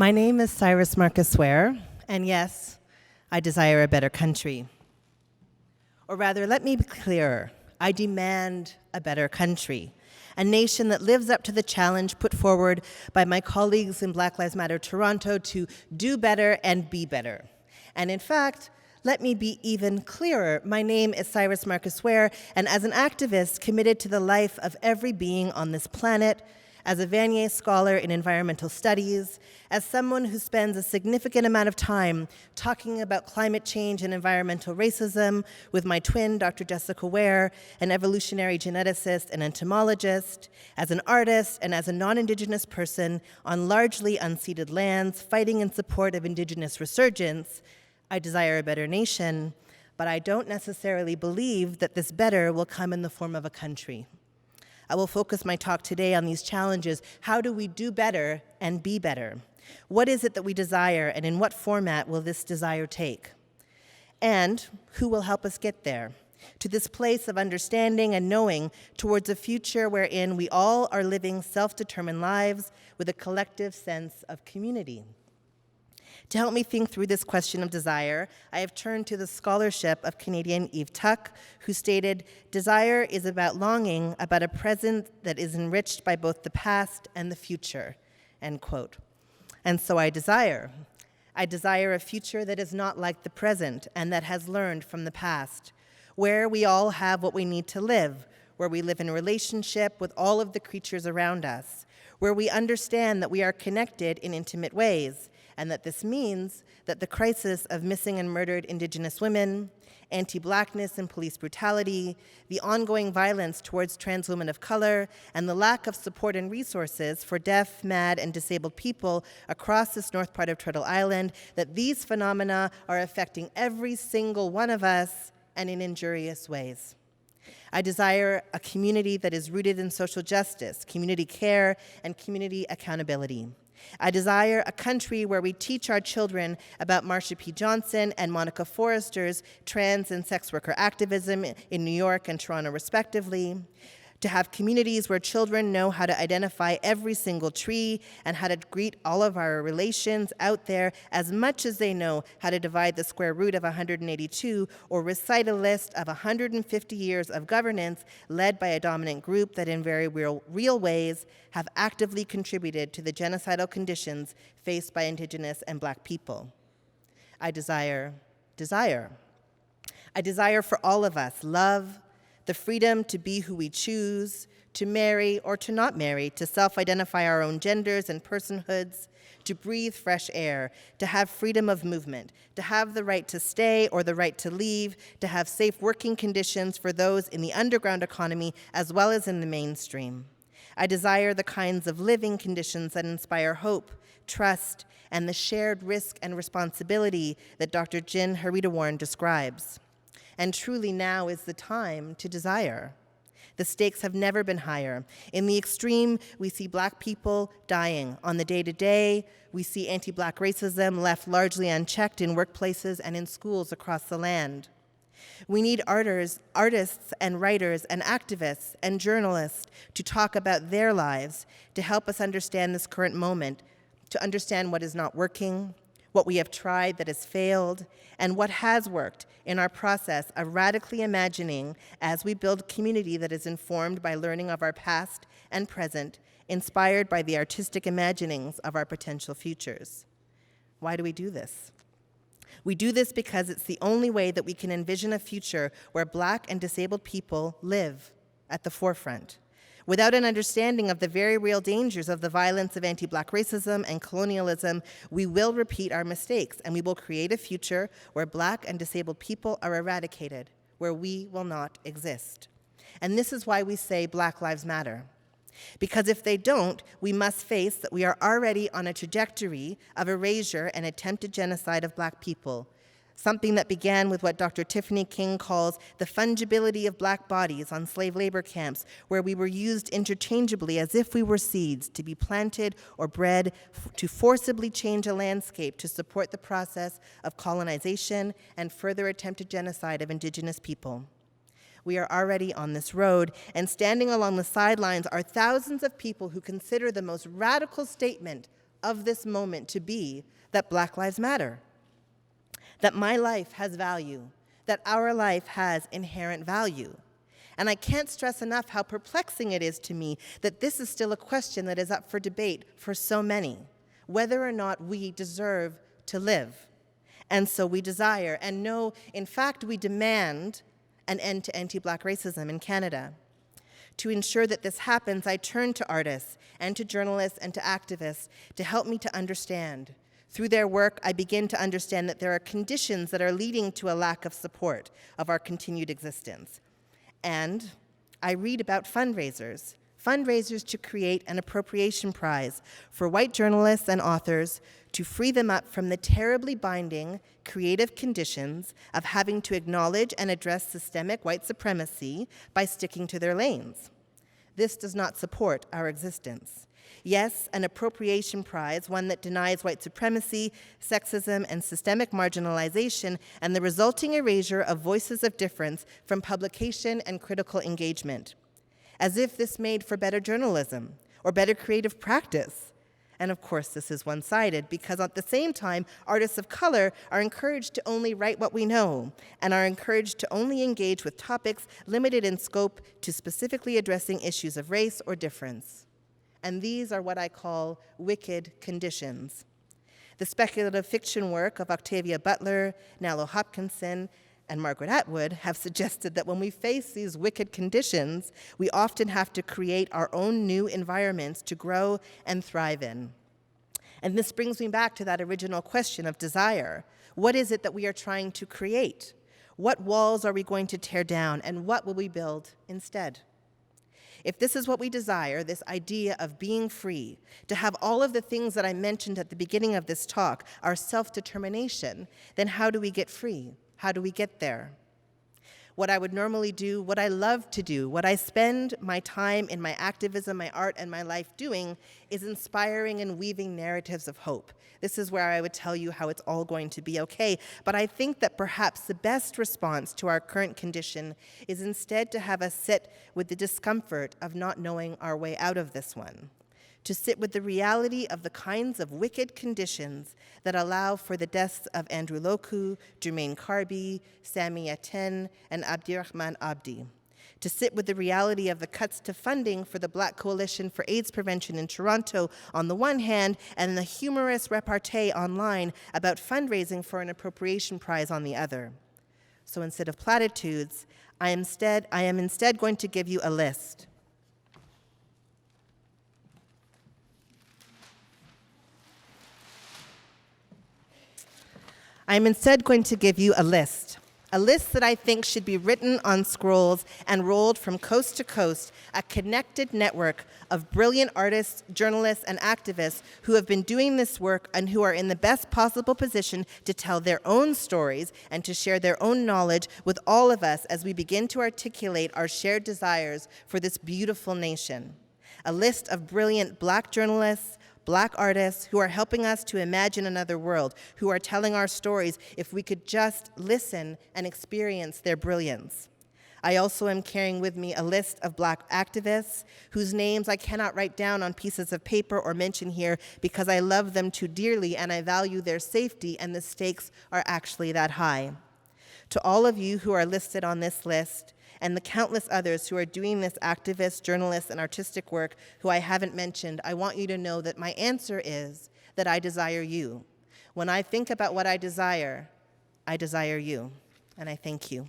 My name is Syrus Marcus Ware, and yes, I desire a better country. Or rather, let me be clearer. I demand a better country, a nation that lives up to the challenge put forward by my colleagues in Black Lives Matter Toronto to do better and be better. And in fact, let me be even clearer. My name is Syrus Marcus Ware, and as an activist committed to the life of every being on this planet, as a Vanier scholar in environmental studies, as someone who spends a significant amount of time talking about climate change and environmental racism with my twin, Dr. Jessica Ware, an evolutionary geneticist and entomologist, as an artist and as a non-Indigenous person on largely unceded lands fighting in support of Indigenous resurgence, I desire a better nation, but I don't necessarily believe that this better will come in the form of a country. I will focus my talk today on these challenges. How do we do better and be better? What is it that we desire, and in what format will this desire take? And who will help us get there? To this place of understanding and knowing towards a future wherein we all are living self-determined lives with a collective sense of community. To help me think through this question of desire, I have turned to the scholarship of Canadian Eve Tuck, who stated, "Desire is about longing, about a present that is enriched by both the past and the future," end quote. And so I desire a future that is not like the present and that has learned from the past, where we all have what we need to live, where we live in a relationship with all of the creatures around us, where we understand that we are connected in intimate ways, and that this means that the crisis of missing and murdered Indigenous women, anti-Blackness and police brutality, the ongoing violence towards trans women of color, and the lack of support and resources for deaf, mad, and disabled people across this north part of Turtle Island, that these phenomena are affecting every single one of us and in injurious ways. I desire a community that is rooted in social justice, community care, and community accountability. I desire a country where we teach our children about Marsha P. Johnson and Monica Forrester's trans and sex worker activism in New York and Toronto, respectively. To have communities where children know how to identify every single tree and how to greet all of our relations out there as much as they know how to divide the square root of 182 or recite a list of 150 years of governance led by a dominant group that in very real ways have actively contributed to the genocidal conditions faced by Indigenous and Black people. I desire. I desire for all of us love, the freedom to be who we choose, to marry or to not marry, to self-identify our own genders and personhoods, to breathe fresh air, to have freedom of movement, to have the right to stay or the right to leave, to have safe working conditions for those in the underground economy as well as in the mainstream. I desire the kinds of living conditions that inspire hope, trust, and the shared risk and responsibility that Dr. Jin Haritawarn describes. And truly now is the time to desire. The stakes have never been higher. In the extreme, we see Black people dying. On the day-to-day, we see anti-Black racism left largely unchecked in workplaces and in schools across the land. We need artists and writers and activists and journalists to talk about their lives, to help us understand this current moment, to understand what is not working, what we have tried that has failed, and what has worked in our process of radically imagining as we build community that is informed by learning of our past and present, inspired by the artistic imaginings of our potential futures. Why do we do this? We do this because it's the only way that we can envision a future where Black and disabled people live at the forefront. Without an understanding of the very real dangers of the violence of anti-Black racism and colonialism, we will repeat our mistakes, and we will create a future where Black and disabled people are eradicated, where we will not exist. And this is why we say Black Lives Matter. Because if they don't, we must face that we are already on a trajectory of erasure and attempted genocide of Black people, something that began with what Dr. Tiffany King calls the fungibility of Black bodies on slave labor camps, where we were used interchangeably as if we were seeds to be planted or bred to forcibly change a landscape to support the process of colonization and further attempted genocide of Indigenous people. We are already on this road, and standing along the sidelines are thousands of people who consider the most radical statement of this moment to be that Black Lives Matter, that my life has value, that our life has inherent value. And I can't stress enough how perplexing it is to me that this is still a question that is up for debate for so many, whether or not we deserve to live. And so we desire, and no, in fact, we demand an end to anti-Black racism in Canada. To ensure that this happens, I turn to artists and to journalists and to activists to help me to understand. Through their work, I begin to understand that there are conditions that are leading to a lack of support of our continued existence. And I read about fundraisers to create an appropriation prize for white journalists and authors to free them up from the terribly binding creative conditions of having to acknowledge and address systemic white supremacy by sticking to their lanes. This does not support our existence. Yes, an appropriation prize, one that denies white supremacy, sexism, and systemic marginalization, and the resulting erasure of voices of difference from publication and critical engagement. As if this made for better journalism or better creative practice. And of course, this is one-sided because at the same time, artists of color are encouraged to only write what we know and are encouraged to only engage with topics limited in scope to specifically addressing issues of race or difference. And these are what I call wicked conditions. The speculative fiction work of Octavia Butler, Nalo Hopkinson, and Margaret Atwood have suggested that when we face these wicked conditions, we often have to create our own new environments to grow and thrive in. And this brings me back to that original question of desire. What is it that we are trying to create? What walls are we going to tear down, and what will we build instead? If this is what we desire, this idea of being free, to have all of the things that I mentioned at the beginning of this talk, our self-determination, then how do we get free? How do we get there? What I would normally do, what I love to do, what I spend my time in my activism, my art, and my life doing is inspiring and weaving narratives of hope. This is where I would tell you how it's all going to be okay. But I think that perhaps the best response to our current condition is instead to have us sit with the discomfort of not knowing our way out of this one. To sit with the reality of the kinds of wicked conditions that allow for the deaths of Andrew Loku, Jermaine Carby, Sami Yaten, and Abdirahman Abdi. To sit with the reality of the cuts to funding for the Black Coalition for AIDS Prevention in Toronto on the one hand, and the humorous repartee online about fundraising for an appropriation prize on the other. So instead of platitudes, I am instead going to give you a list. I'm instead going to give you a list that I think should be written on scrolls and rolled from coast to coast, a connected network of brilliant artists, journalists, and activists who have been doing this work and who are in the best possible position to tell their own stories and to share their own knowledge with all of us as we begin to articulate our shared desires for this beautiful nation. A list of brilliant Black journalists, Black artists who are helping us to imagine another world, who are telling our stories if we could just listen and experience their brilliance. I also am carrying with me a list of Black activists whose names I cannot write down on pieces of paper or mention here because I love them too dearly and I value their safety, and the stakes are actually that high. To all of you who are listed on this list, and the countless others who are doing this activist, journalist, and artistic work who I haven't mentioned, I want you to know that my answer is that I desire you. When I think about what I desire you, and I thank you.